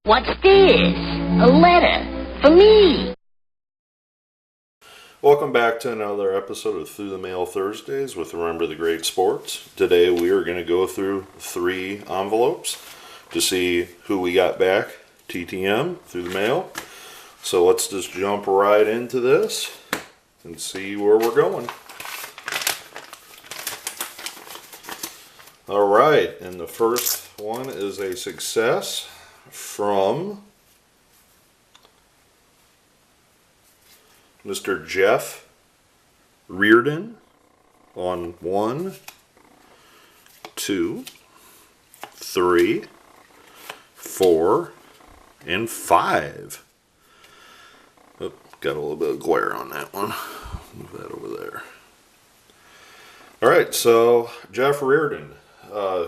What's this? A letter for me. Welcome back to another episode of Through the Mail Thursdays with Remember the Great Sports. Today we are going to go through 3 envelopes to see who we got back, TTM, through the mail. So let's just jump right into this and see where we're going. Alright, and the first one is a success from Mr. Jeff Reardon on 1, 2, 3, 4, and 5. Oh, got a little bit of glare on that one. Move that over there. Alright, so Jeff Reardon.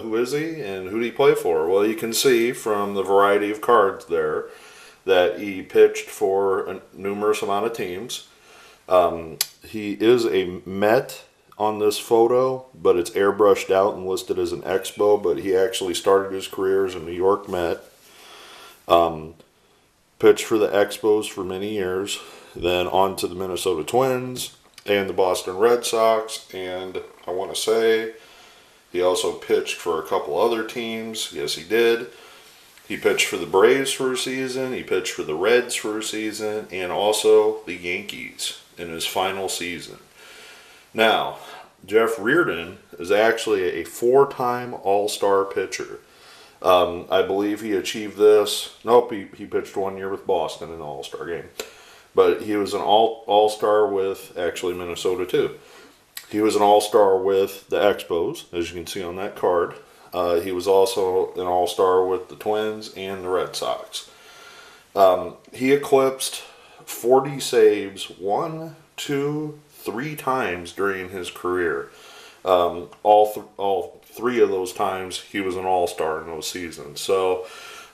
Who is he and who did he play for? Well, you can see from the variety of cards there that he pitched for a numerous amount of teams. He is a Met on this photo, but it's airbrushed out and listed as an Expo, but he actually started his career as a New York Met. Pitched for the Expos for many years, then on to the Minnesota Twins and the Boston Red Sox, and I want to say he also pitched for a couple other teams. Yes, he did. He pitched for the Braves for a season. He pitched for the Reds for a season. And also the Yankees in his final season. Now, Jeff Reardon is actually a 4-time All-Star pitcher. I believe he achieved this. Nope, he pitched 1 year with Boston in the All-Star game. But he was an All-Star with, actually, Minnesota too. He was an All-Star with the Expos, as you can see on that card. He was also an All-Star with the Twins and the Red Sox. He eclipsed 40 saves 1, 2, 3 times during his career. All 3 of those times he was an All-Star in those seasons. So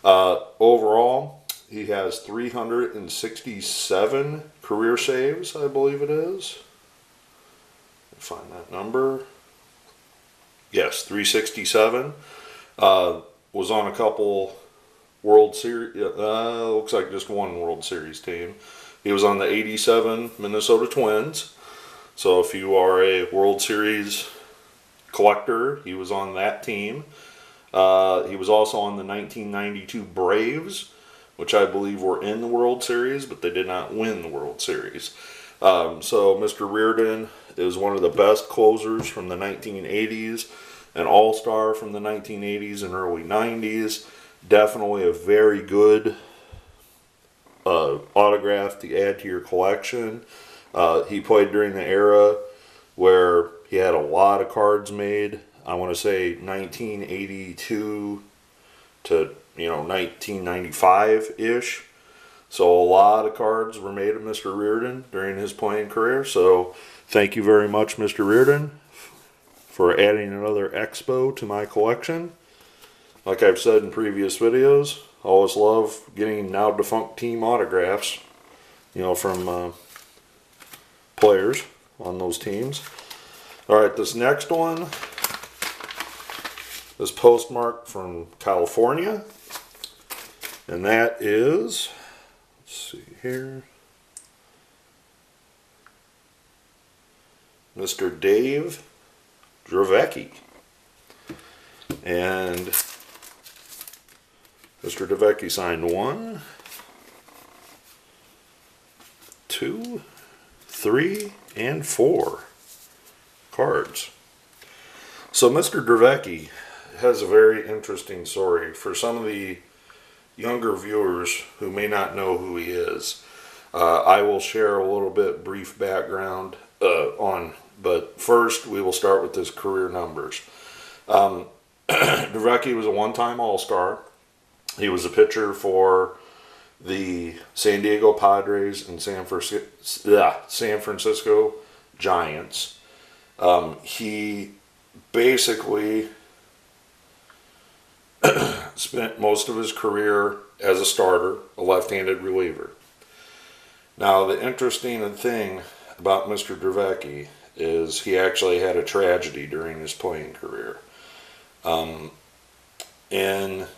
overall, he has 367 career saves, I believe it is. Find that number. Yes, 367. Was on a couple World Series. Looks like just one World Series team. He was on the 87 Minnesota Twins. So if you are a World Series collector, he was on that team. He was also on the 1992 Braves, which I believe were in the World Series, but they did not win the World Series. So Mr. Reardon is one of the best closers from the 1980s, an all-star from the 1980s and early 90s. Definitely a very good autograph to add to your collection. He played during the era where he had a lot of cards made. I want to say 1982 to 1995-ish. So a lot of cards were made of Mr. Reardon during his playing career. So thank you very much, Mr. Reardon, for adding another Expo to my collection. Like I've said in previous videos, I always love getting now defunct team autographs, from players on those teams. All right, this next one is postmarked from California, and that is, let's see here, Mr. Dave Dravecky. And Mr. Dravecky signed 1, 2, 3, and 4 cards. So Mr. Dravecky has a very interesting story for some of the younger viewers who may not know who he is. I will share a little bit brief background but first we will start with his career numbers. Dravecky was a 1-time All-Star. He was a pitcher for the San Diego Padres and San Francisco Giants. He basically spent most of his career as a starter, a left-handed reliever. Now, the interesting thing about Mr. Dravecky is he actually had a tragedy during his playing career. In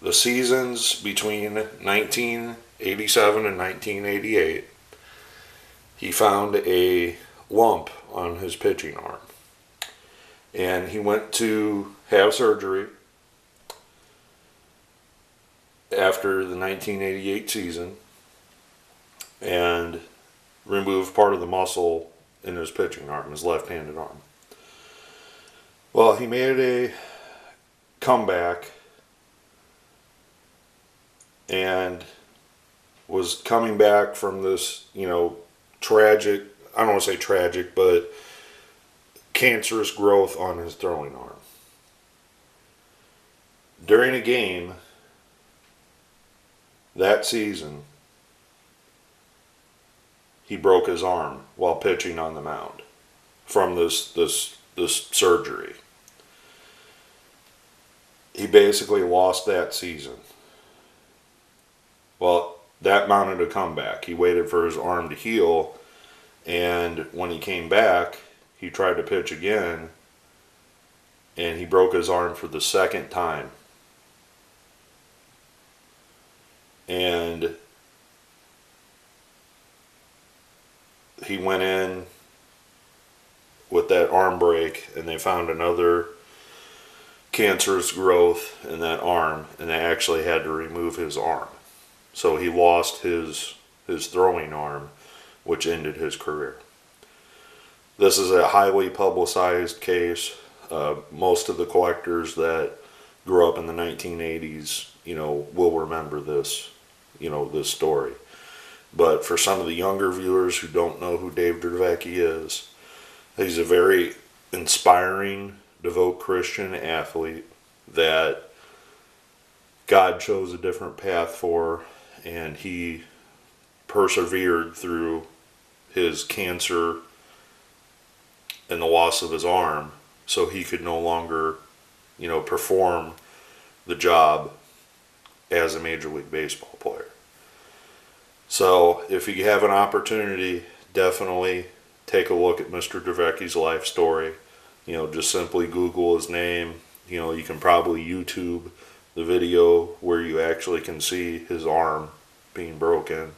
the seasons between 1987 and 1988, he found a lump on his pitching arm. And he went to have surgery after the 1988 season and removed part of the muscle in his pitching arm, his left-handed arm. Well, he made a comeback and was coming back from this, tragic, I don't want to say tragic, but cancerous growth on his throwing arm. During a game that season, he broke his arm while pitching on the mound from this surgery. He basically lost that season. Well, that mounted a comeback. He waited for his arm to heal, and when he came back, he tried to pitch again, and he broke his arm for the second time. And he went in with that arm break, and they found another cancerous growth in that arm, and they actually had to remove his arm. So he lost his throwing arm, which ended his career. This is a highly publicized case. Most of the collectors that grew up in the 1980s, will remember this, this story. But for some of the younger viewers who don't know who Dave Dravecky is, he's a very inspiring, devout Christian athlete that God chose a different path for, and he persevered through his cancer and the loss of his arm so he could no longer, perform the job as a Major League Baseball player. So if you have an opportunity, definitely take a look at Mr. Dravecky's life story. Just simply Google his name. You can probably YouTube the video where you actually can see his arm being broken.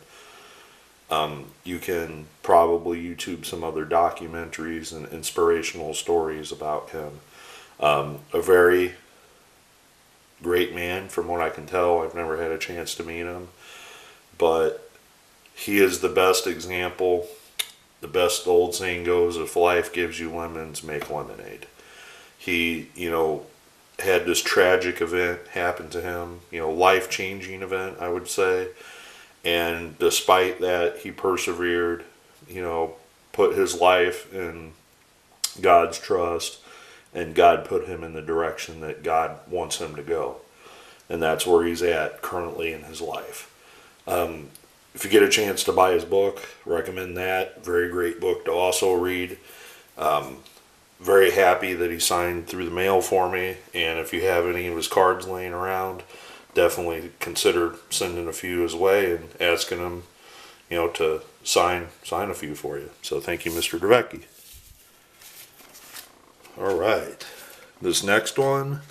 You can probably YouTube some other documentaries and inspirational stories about him. A very great man, from what I can tell. I've never had a chance to meet him, but he is the best example. The best old saying goes, if life gives you lemons, make lemonade. He, had this tragic event happen to him, life-changing event, I would say. And despite that, he persevered, put his life in God's trust, and God put him in the direction that God wants him to go. And that's where he's at currently in his life. If you get a chance to buy his book, recommend that. Very great book to also read. Very happy that he signed through the mail for me. And if you have any of his cards laying around, definitely consider sending a few his way and asking him, to sign a few for you. So thank you, Mr. Dravecky. All right. This next one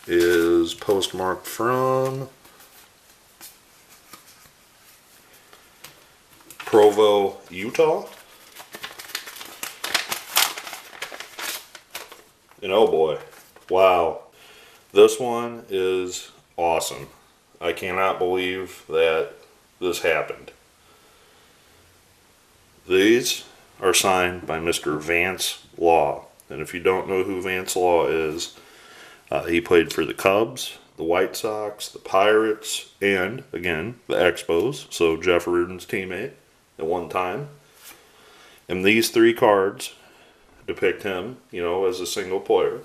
is postmarked from Provo, Utah. And oh boy, wow. This one is awesome. I cannot believe that this happened. These are signed by Mr. Vance Law. And if you don't know who Vance Law is, he played for the Cubs, the White Sox, the Pirates, and, again, the Expos. So Jeff Reardon's teammate at one time. And these three cards depict him, as a single player.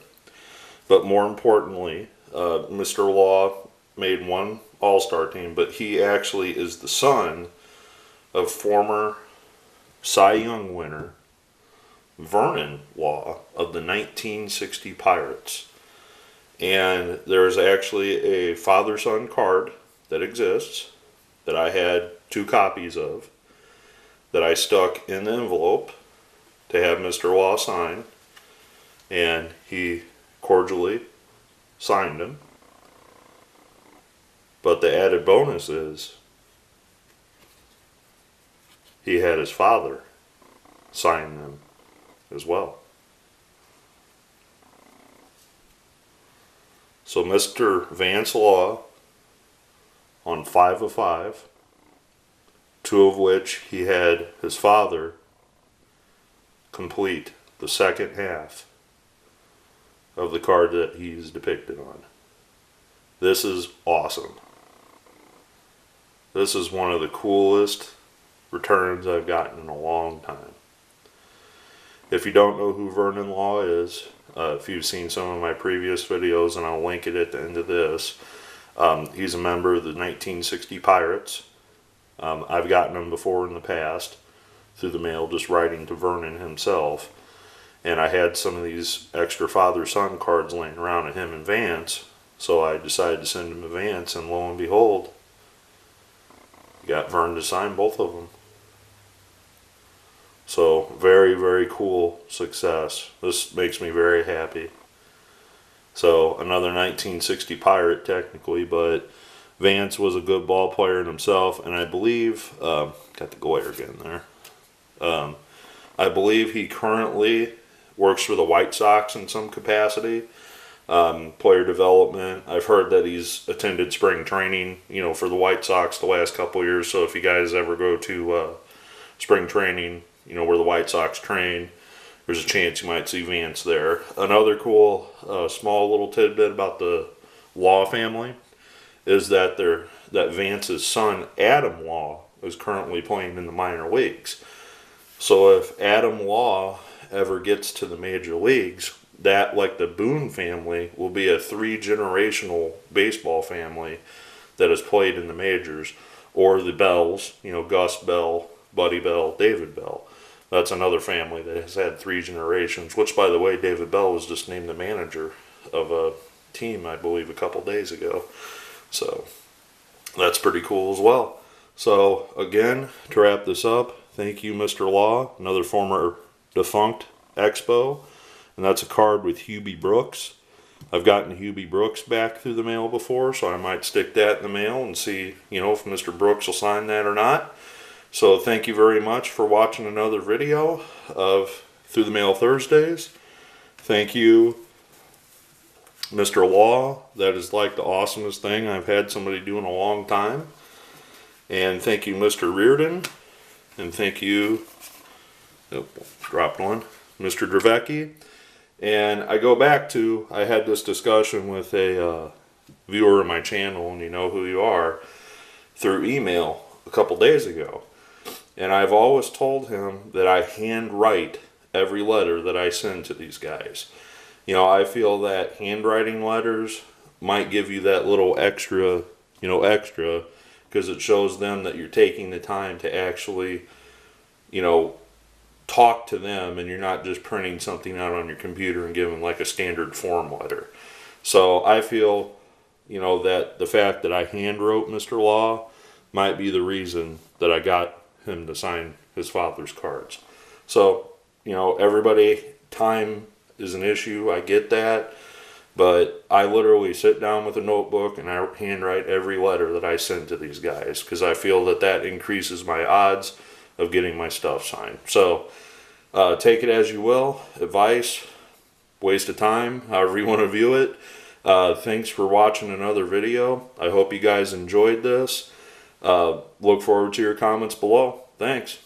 But more importantly, Mr. Law made one All-Star team, but he actually is the son of former Cy Young winner Vernon Law of the 1960 Pirates. And there's actually a father-son card that exists that I had 2 copies of that I stuck in the envelope to have Mr. Law sign, and he cordially signed him. But the added bonus is he had his father sign them as well. So Mr. Vance Law on 5 of 5, 2 of which he had his father complete the second half of the card that he's depicted on. This is awesome. This is one of the coolest returns I've gotten in a long time. If you don't know who Vernon Law is, if you've seen some of my previous videos, and I'll link it at the end of this, he's a member of the 1960 Pirates. I've gotten him before in the past through the mail, just writing to Vernon himself. And I had some of these extra father-son cards laying around at him and Vance, so I decided to send him to Vance, and lo and behold, got Vern to sign both of them. So very, very cool success. This makes me very happy. So another 1960 Pirate technically, but Vance was a good ball player in himself, and I believe, got the glare again there. I believe he currently works for the White Sox in some capacity. Player development. I've heard that he's attended spring training, for the White Sox the last couple of years. So if you guys ever go to spring training, where the White Sox train, there's a chance you might see Vance there. Another cool, small little tidbit about the Law family is that Vance's son, Adam Law, is currently playing in the minor leagues. So if Adam Law ever gets to the major leagues, that, like the Boone family, will be a 3-generational baseball family that has played in the majors. Or the Bells, Gus Bell, Buddy Bell, David Bell. That's another family that has had 3 generations, which, by the way, David Bell was just named the manager of a team, I believe, a couple days ago. So that's pretty cool as well. So, again, to wrap this up, thank you, Mr. Law, another former defunct Expo. And that's a card with Hubie Brooks. I've gotten Hubie Brooks back through the mail before, so I might stick that in the mail and see, if Mr. Brooks will sign that or not. So thank you very much for watching another video of Through the Mail Thursdays. Thank you, Mr. Law. That is like the awesomest thing I've had somebody do in a long time. And thank you, Mr. Reardon. And thank you, dropped one, Mr. Dravecky. And I go back to, I had this discussion with a viewer of my channel, and you know who you are, through email a couple days ago. And I've always told him that I handwrite every letter that I send to these guys. I feel that handwriting letters might give you that little extra, because it shows them that you're taking the time to actually, talk to them, and you're not just printing something out on your computer and giving like a standard form letter. So I feel, that the fact that I hand wrote Mr. Law might be the reason that I got him to sign his father's cards. So, everybody, time is an issue, I get that, but I literally sit down with a notebook and I handwrite every letter that I send to these guys, because I feel that increases my odds of getting my stuff signed. So, take it as you will, advice, waste of time, however you want to view it. Thanks for watching another video. I hope you guys enjoyed this. Look forward to your comments below. Thanks.